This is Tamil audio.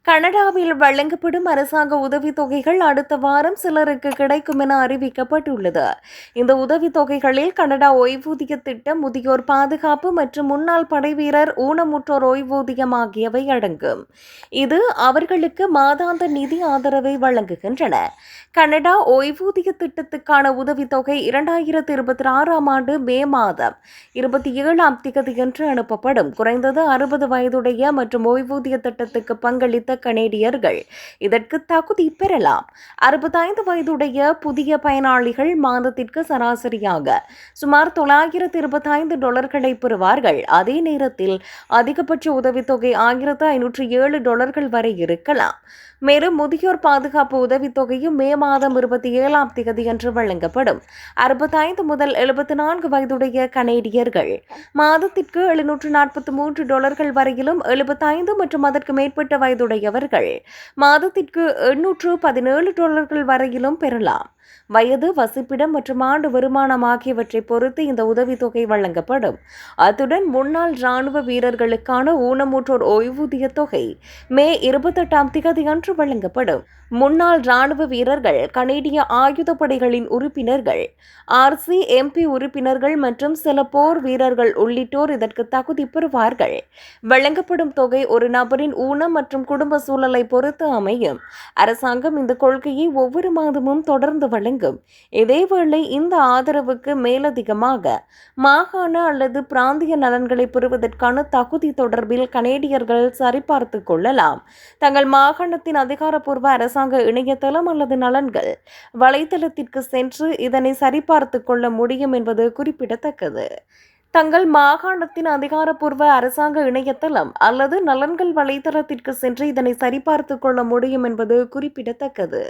கனடாவில் வழங்கப்படும் அரசாங்க உதவித்தொகைகள் அடுத்த வாரம் சிலருக்கு கிடைக்கும் என அறிவிக்கப்பட்டுள்ளது. இந்த உதவித்தொகைகளில் கனடா ஓய்வூதிய திட்டம், முதியோர் பாதுகாப்பு மற்றும் முன்னாள் படைவீரர் ஊனமுற்றோர் ஓய்வூதியம் ஆகியவை அடங்கும். இது அவர்களுக்கு மாதாந்த நிதி ஆதரவை வழங்குகின்றன. கனடா ஓய்வூதிய திட்டத்துக்கான உதவித்தொகை 2026ஆம் ஆண்டு மே மாதம் 27ஆம் தேதியன்று அனுப்பப்படும். குறைந்தது 60 வயதுடைய மற்றும் ஓய்வூதிய திட்டத்துக்கு பங்களித்த கனேடியர்கள் இதற்கு தகுதி பெறலாம். 65 வயதுடைய புதிய பயனாளிகள் மாதத்திற்கு சராசரியாக சுமார் $925 பெறுவார்கள். அதே நேரத்தில் அதிகபட்ச உதவித்தொகை $1507 வரை இருக்கலாம். மேலும் முதியோர் பாதுகாப்பு உதவித்தொகையும் மே மாதம் 27ஆம் தேதியன்று வழங்கப்படும். 65 முதல் 74 வயதுடைய கனேடியர்கள் மாதத்திற்கு $743 வரையிலும், 75 மற்றும் அதற்கு மேற்பட்ட வயதுடையவர்கள் மாதத்திற்கு $817 வரையிலும் பெறலாம். வயது, வசிப்பிடம் மற்றும் ஆண்டு வருமானம் ஆகியவற்றை பொறுத்து இந்த உதவித்தொகை வழங்கப்படும். அத்துடன் முன்னாள் ராணுவ வீரர்களுக்கான ஊனமுற்றோர் ஓய்வூதிய தொகை மே 28ஆம் தேதியன்று வழங்கப்படும். முன்னாள் ராணுவ வீரர்கள், கனேடிய ஆயுதப்படைகளின் உறுப்பினர்கள், RCMP உறுப்பினர்கள் மற்றும் சில போர் வீரர்கள் உள்ளிட்டோர் இதற்கு தகுதி பெறுவார்கள். வழங்கப்படும் தொகை ஒரு நபரின் ஊனம் மற்றும் குடும்ப சூழலை பொறுத்து அமையும். அரசாங்கம் இந்த கொள்கையை ஒவ்வொரு மாதமும் தொடர்ந்து வழங்கும். இதேவேளை இந்த ஆதரவுக்கு மேலதிகமாக மாகாண அல்லது பிராந்திய நலன்களை பெறுவதற்கான தகுதி தொடர்பில் கனேடியர்கள் சரிபார்த்துக் கொள்ளலாம். தங்கள் மாகாணத்தின் அதிகாரப்பூர்வ அரசாங்க இணையதளம் அல்லது நலன்கள் வலைத்தளத்திற்கு சென்று இதனை சரிபார்த்துக் கொள்ள முடியும் என்பது குறிப்பிடத்தக்கது. தங்கள் மாகாணத்தின் அதிகாரப்பூர்வ அரசாங்க இணையதளம் அல்லது நலன்கள் வலைத்தளத்திற்கு சென்று இதனை சரிபார்த்துக் கொள்ள முடியும் என்பது குறிப்பிடத்தக்கது.